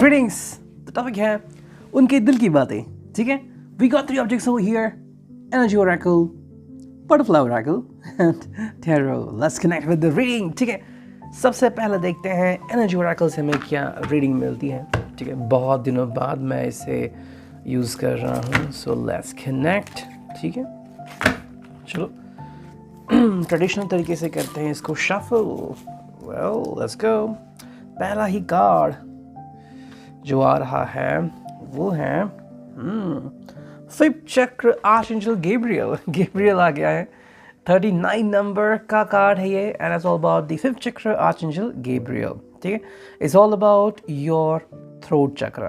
Greetings. तो topic है उनके दिल की बातें। ठीक है, we got 3 objects over here, energy oracle, butterfly oracle and tarot. Let's connect with the reading. ठीक है, सबसे पहले देखते हैं एनर्जी ओरेकल से हमें क्या रीडिंग मिलती है। ठीक है, बहुत दिनों बाद मैं इसे यूज़ कर रहा हूँ, सो लेट्स कनेक्ट। ठीक है, चलो ट्रेडिशनल तरीके से करते हैं इसको शफल। Well let's go. पहला ही कार्ड जो आ रहा है वो है फिफ्थ चक्र आर्चएंजल गैब्रियल। गैब्रियल आ गया है, 39 नंबर का कार्ड है ये, and it's all about the fifth चक्र आर्चएंजल गैब्रियल। ठीक है, it's all about your throat चक्र।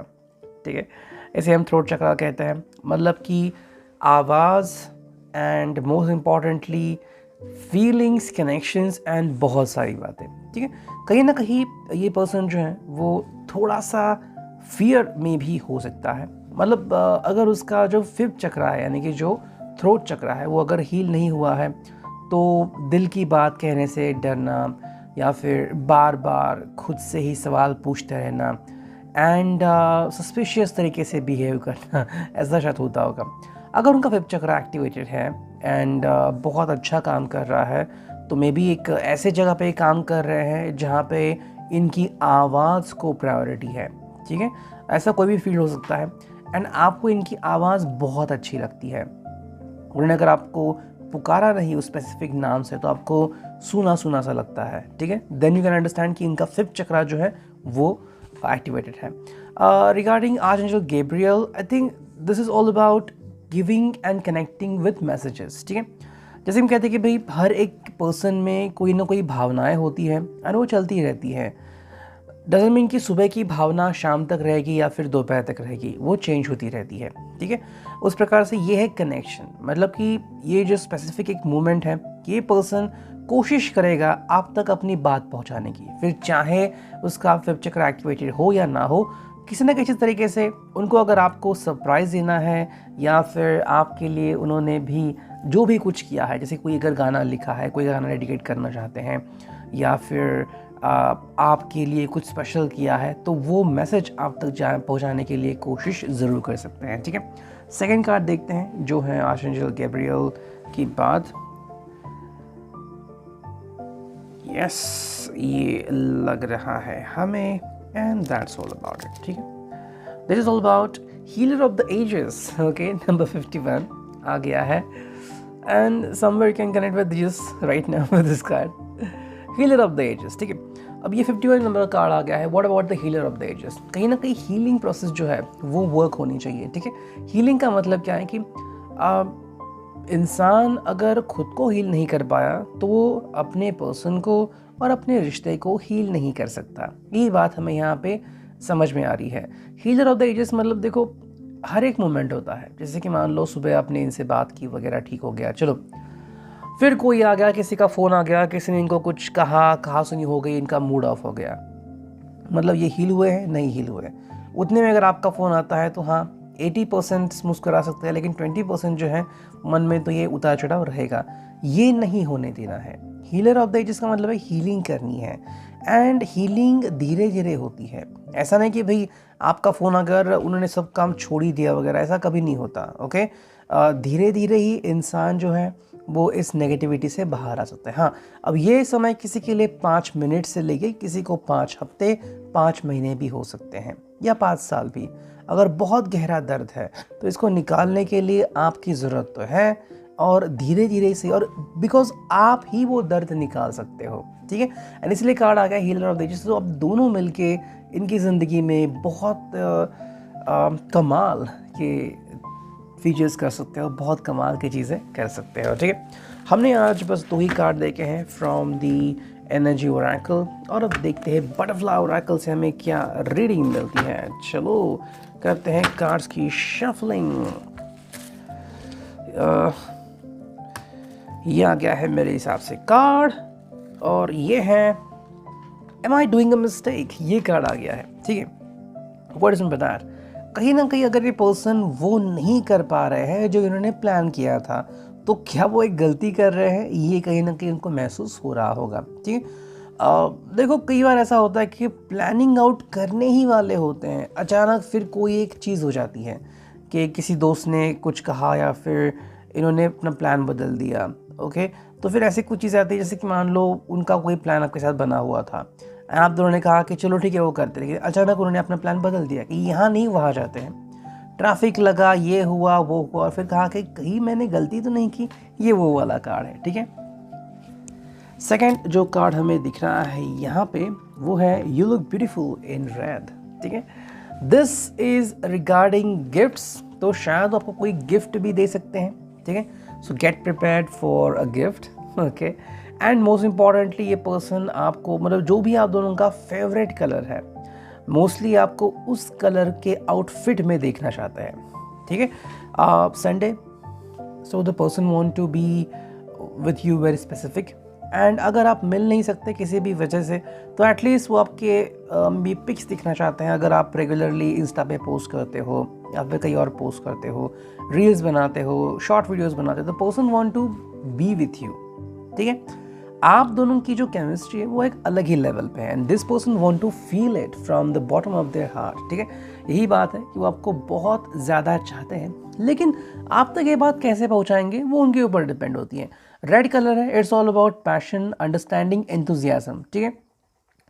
ठीक है, इसे हम थ्रोट चक्र कहते हैं, मतलब कि आवाज़ and most importantly feelings, connections and बहुत सारी बातें। ठीक है, कहीं ना कहीं ये पर्सन जो है वो थोड़ा सा फियर में भी हो सकता है। मतलब अगर उसका जो फिफ्थ चक्र है यानी कि जो थ्रोट चक्र है वो अगर हील नहीं हुआ है तो दिल की बात कहने से डरना या फिर बार बार खुद से ही सवाल पूछते रहना एंड सस्पिशियस तरीके से बिहेव करना, ऐसा शायद होता होगा। अगर उनका फिफ्थ चक्र एक्टिवेटेड है एंड बहुत अच्छा काम कर रहा है तो मे बी एक ऐसे जगह पे काम कर रहे हैं जहाँ पे इनकी आवाज़ को प्रायोरिटी है। ठीक है, ऐसा कोई भी फील हो सकता है एंड आपको इनकी आवाज़ बहुत अच्छी लगती है। उन्होंने अगर आपको पुकारा नहीं उस स्पेसिफिक नाम से तो आपको सुना सुना सा लगता है। ठीक है, देन यू कैन अंडरस्टैंड कि इनका फिफ्थ चक्र जो है वो एक्टिवेटेड है। Regarding archangel Gabriel, I think this is all about giving and connecting with messages. ठीक है, जैसे हम कहते हैं कि भाई हर एक पर्सन में कोई ना कोई भावनाएं होती हैं और वो चलती रहती हैं। डजंट मीन कि सुबह की भावना शाम तक रहेगी या फिर दोपहर तक रहेगी, वो चेंज होती रहती है। ठीक है, उस प्रकार से ये है कनेक्शन, मतलब कि ये जो स्पेसिफिक एक मोमेंट है कि ये पर्सन कोशिश करेगा आप तक अपनी बात पहुंचाने की, फिर चाहे उसका फिफ्थ चक्र एक्टिवेटेड हो या ना हो, किसी न किसी तरीके से उनको अगर आपको सरप्राइज़ देना है या फिर आपके लिए उन्होंने भी जो भी कुछ किया है, जैसे कोई अगर गाना लिखा है, कोई गाना डेडिकेट करना चाहते हैं या फिर आपके लिए कुछ स्पेशल किया है तो वो मैसेज आप तक पहुंचाने के लिए कोशिश ज़रूर कर सकते हैं। ठीक है, सेकंड कार्ड देखते हैं जो है आर्चएंजल गैब्रियल की बाद। यस, ये लग रहा है हमें and that's all about it. ठीक है, this is all about healer of the ages. Okay, number 51 आ गया है and somewhere can connect with this right now with this card, healer of the ages. ठीक है, अब ये 51 नंबर का कार्ड आ गया है। What about the healer of the ages? कहीं ना कहीं हीलिंग प्रोसेस जो है वो वर्क होनी चाहिए। ठीक है, हीलिंग का मतलब क्या है कि इंसान अगर खुद को हील नहीं कर पाया तो वो अपने पर्सन को और अपने रिश्ते को हील नहीं कर सकता। ये बात हमें यहाँ पे समझ में आ रही है। हीलर ऑफ द एजेस मतलब देखो हर एक मोमेंट होता है, जैसे कि मान लो सुबह आपने इनसे बात की वगैरह, ठीक हो गया, चलो फिर कोई आ गया, किसी का फ़ोन आ गया, किसी ने इनको कुछ कहा सुनी हो गई, इनका मूड ऑफ हो गया, मतलब ये हील हुए हैं? नहीं हील हुए। उतने में अगर आपका फ़ोन आता है तो हाँ 80% मुस्कुरा सकते हैं, लेकिन 20% जो है मन में तो ये उतार चढ़ाव रहेगा। ये नहीं होने देना है। हीलर ऑफ द एजेस का मतलब है हीलिंग करनी है एंड हीलिंग धीरे धीरे होती है। ऐसा नहीं कि भाई आपका फ़ोन अगर उन्होंने सब काम छोड़ ही दिया वगैरह, ऐसा कभी नहीं होता। ओके, धीरे धीरे ही इंसान जो है वो इस नेगेटिविटी से बाहर आ सकता है। हाँ, अब ये समय किसी के लिए 5 मिनट से लेके किसी को 5 हफ्ते 5 महीने भी हो सकते हैं या 5 साल भी। अगर बहुत गहरा दर्द है तो इसको निकालने के लिए आपकी ज़रूरत तो है और धीरे धीरे से, और बिकॉज आप ही वो दर्द निकाल सकते हो। ठीक है, एंड इसलिए कार्ड आ गया हीलर ऑफ द एजेस। तो अब दोनों मिलके इनकी ज़िंदगी में बहुत कमाल के फीचर्स कर सकते हो, बहुत कमाल की चीज़ें कर सकते हो। ठीक है, हमने आज बस 2 ही कार्ड देखे हैं फ्रॉम दी एनर्जी ओरेकल, और अब देखते हैं बटरफ्लाई ओरेकल से हमें क्या रीडिंग मिलती है। चलो करते हैं कार्ड्स की शफलिंग। ये आ गया है मेरे हिसाब से कार्ड, और ये है am I doing a mistake. ये कार्ड आ गया है। ठीक है, व्हाट इज दैट? कहीं ना कहीं अगर ये पर्सन वो नहीं कर पा रहे हैं जो इन्होंने प्लान किया था, तो क्या वो एक गलती कर रहे हैं, ये कहीं ना कहीं उनको महसूस हो रहा होगा। ठीक है, देखो कई बार ऐसा होता है कि प्लानिंग आउट करने ही वाले होते हैं, अचानक फिर कोई एक चीज़ हो जाती है कि किसी दोस्त ने कुछ कहा या फिर इन्होंने अपना प्लान बदल दिया। ओके, तो फिर ऐसी कुछ चीज़ें आती है जैसे कि मान लो उनका कोई प्लान आपके साथ बना हुआ था एंड आप दोनों ने कहा कि चलो ठीक है वो करते, लेकिन अचानक उन्होंने अपना प्लान बदल दिया कि यहाँ नहीं वहाँ जाते हैं, ट्रैफिक लगा, ये हुआ वो हुआ, और फिर कहा कि कहीं मैंने गलती तो नहीं की। ये वो वाला कार्ड है, ठीक है। सेकंड जो कार्ड हमें दिख रहा है यहाँ पे वो है you look beautiful in red, ठीक है। दिस इज रिगार्डिंग गिफ्ट्स, तो शायद आपको कोई गिफ्ट भी दे सकते हैं, ठीक है। सो gate prepared for a gift, okay. And most importantly ये पर्सन आपको, मतलब जो भी आप दोनों का फेवरेट कलर है, मोस्टली आपको उस कलर के आउटफिट में देखना चाहता है, ठीक है। Sunday, so the person want to be with you very specific, and अगर आप मिल नहीं सकते किसी भी वजह से तो एटलीस्ट वो आपके भी पिक्स दिखना चाहते हैं। अगर आप रेगुलरली इंस्टा पे पोस्ट करते हो या फिर कहीं और पोस्ट करते हो, रील्स बनाते हो, शॉर्ट वीडियोस बनाते हो, तो person want to be with you, ठीक है। आप दोनों की जो केमिस्ट्री है वो एक अलग ही लेवल पे है and this person want to feel it from the bottom of their heart, ठीक है। यही बात है कि वो आपको बहुत ज़्यादा चाहते हैं, लेकिन आप तक ये बात कैसे पहुंचाएंगे वो उनके ऊपर डिपेंड होती है। रेड कलर है, it's all about passion, understanding, enthusiasm, ठीक है।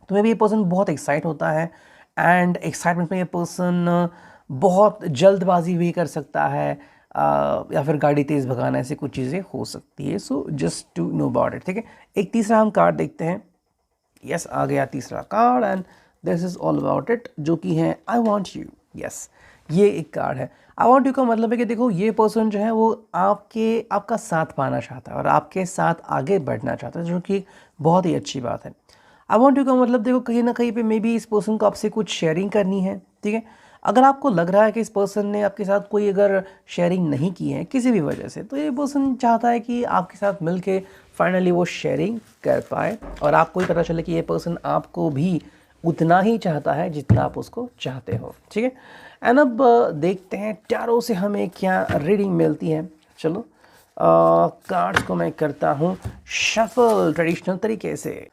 तो मे भी ये पर्सन बहुत एक्साइट होता है एंड एक्साइटमेंट में ये पर्सन बहुत जल्दबाजी भी कर सकता है, या फिर गाड़ी तेज़ भगाना, ऐसी कुछ चीज़ें हो सकती है। So just to know about it, ठीक है। एक तीसरा हम कार्ड देखते हैं। यस, आ गया तीसरा card and this is all about it, जो कि है आई वॉन्ट यू। यस, ये एक कार्ड है। आई वॉन्ट यू का मतलब है कि देखो ये पर्सन जो है वो आपका साथ पाना चाहता है और आपके साथ आगे बढ़ना चाहता है, जो कि बहुत ही अच्छी बात है। आई वॉन्ट यू का मतलब देखो कहीं ना कहीं पे मे बी इस पर्सन को आपसे कुछ शेयरिंग करनी है, ठीक है। अगर आपको लग रहा है कि इस पर्सन ने आपके साथ कोई अगर शेयरिंग नहीं की है किसी भी वजह से, तो ये पर्सन चाहता है कि आपके साथ मिलके फाइनली वो शेयरिंग कर पाए और आपको भी पता चले कि ये पर्सन आपको भी उतना ही चाहता है जितना आप उसको चाहते हो, ठीक है। एंड अब देखते हैं टैरो से हमें क्या रीडिंग मिलती है। चलो कार्ड्स को मैं करता हूँ शफल ट्रेडिशनल तरीके से।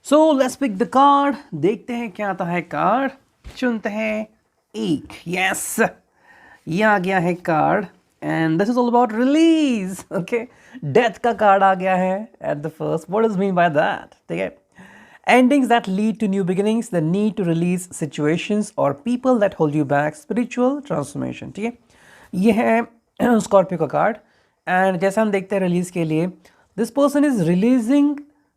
So let's pick the card, देखते हैं क्या आता है। कार्ड चुनते हैं एक, यस, ये आ गया है card and this is all about release, okay. Death का कार्ड आ गया है at the first. What is mean by that, ठीक है। Endings that lead to new beginnings, the need to release situations or people that hold you back, spiritual transformation, ठीक है। ये है स्कॉर्पियो का कार्ड एंड जैसे हम देखते हैं रिलीज के लिए, this person is releasing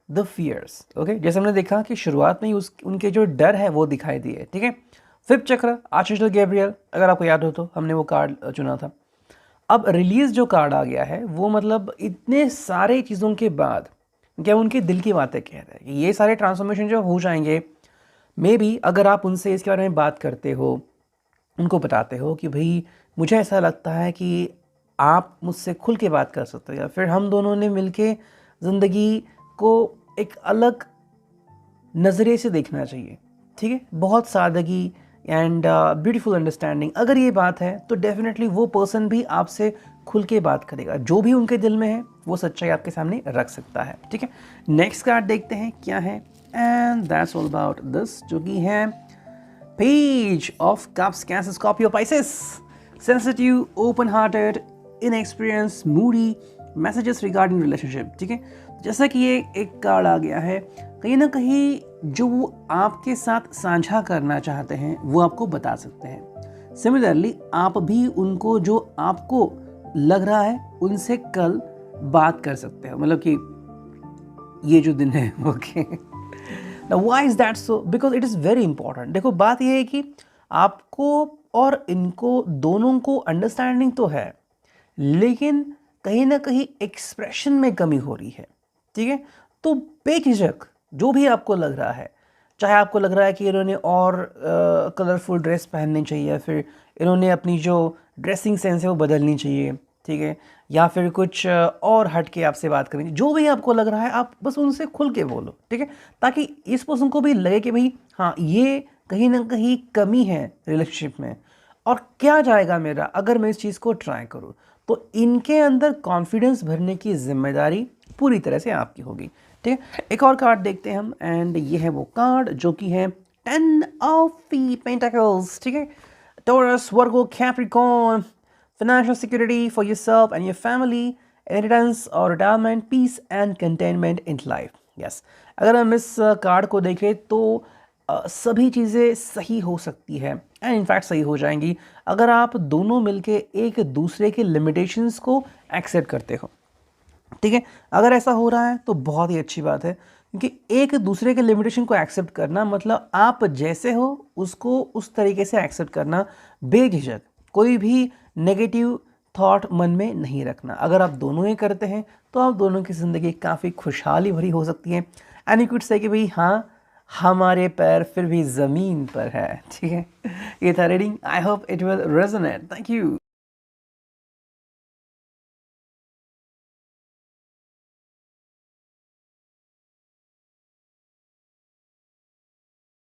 the fears, okay. जैसे हमने देखा कि शुरुआत में ही उनके जो डर है वो दिखाई दिए, ठीक है। फिफ्थ चक्र, आर्चएंजल गैब्रियल, अगर आपको याद हो तो हमने वो कार्ड चुना था। अब रिलीज जो कार्ड आ गया है वो मतलब इतने सारे चीज़ों के बाद क्या उनके दिल की बातें कह रहे हैं कि ये सारे ट्रांसफॉर्मेशन जो हो जाएंगे, मे बी अगर आप उनसे इसके बारे में बात करते हो, उनको बताते हो कि भाई मुझे ऐसा लगता है कि आप मुझसे खुल के बात कर सकते हो, या फिर हम दोनों ने मिलके ज़िंदगी को एक अलग नज़रिए से देखना चाहिए, ठीक है। बहुत सादगी एंड ब्यूटीफुल अंडरस्टैंडिंग, अगर ये बात है तो डेफिनेटली वो पर्सन भी आपसे खुल के बात करेगा, जो भी उनके दिल में है वो सच्चाई आपके सामने रख सकता है, ठीक है। नेक्स्ट कार्ड देखते हैं क्या है and that's all about this, जो कि है page of cups, cancer, Scorpio, Pisces, sensitive, open hearted, inexperience, Moody, messages regarding relationship, ठीक है। जैसा कि ये एक कार्ड आ गया है, कहीं ना कहीं जो वो आपके साथ साझा करना चाहते हैं वो आपको बता सकते हैं। सिमिलरली आप भी उनको जो आपको लग रहा है उनसे कल बात कर सकते हो, मतलब कि ये जो दिन है, okay. Now why is that so, because it is very important. देखो बात ये है कि आपको और इनको दोनों को अंडरस्टैंडिंग तो है, लेकिन कहीं ना कहीं एक्सप्रेशन में कमी हो रही है, ठीक है। तो बेझिझक जो भी आपको लग रहा है, चाहे आपको लग रहा है कि इन्होंने और कलरफुल ड्रेस पहननी चाहिए, या फिर इन्होंने अपनी जो ड्रेसिंग सेंस है वो बदलनी चाहिए, ठीक है, या फिर कुछ और हट के आपसे बात करनी, जो भी आपको लग रहा है आप बस उनसे खुल के बोलो, ठीक है, ताकि इस पर्सन को भी लगे कि भाई हाँ ये कहीं ना कहीं कमी है रिलेशनशिप में और क्या जाएगा मेरा अगर मैं इस चीज़ को ट्राई करूँ। तो इनके अंदर कॉन्फिडेंस भरने की जिम्मेदारी पूरी तरह से आपकी होगी, ठीक है, एक और कार्ड देखते हैं हम, एंड ये है वो कार्ड जो कि है 10 ऑफ पेंटिकल्स। ठीक है, taurus, Virgo, Capricorn, financial security for yourself and your family, inheritance or retirement, peace and contentment in life. Yes, अगर हम इस कार्ड को देखें तो सभी चीज़ें सही हो सकती है एंड इनफैक्ट सही हो जाएंगी अगर आप दोनों मिलके एक दूसरे के लिमिटेशंस को एक्सेप्ट करते हो। ठीक है, अगर ऐसा हो रहा है तो बहुत ही अच्छी बात है, क्योंकि एक दूसरे के लिमिटेशन को एक्सेप्ट करना मतलब आप जैसे हो उसको उस तरीके से एक्सेप्ट करना, बेझिझक कोई भी नेगेटिव थॉट मन में नहीं रखना। अगर आप दोनों ही करते हैं तो आप दोनों की ज़िंदगी काफ़ी खुशहाली भरी हो सकती है। एंड यू कुड से कि भाई हाँ, हमारे पैर फिर भी ज़मीन पर है। ठीक है, ये था reading. I hope it will resonate. Thank you.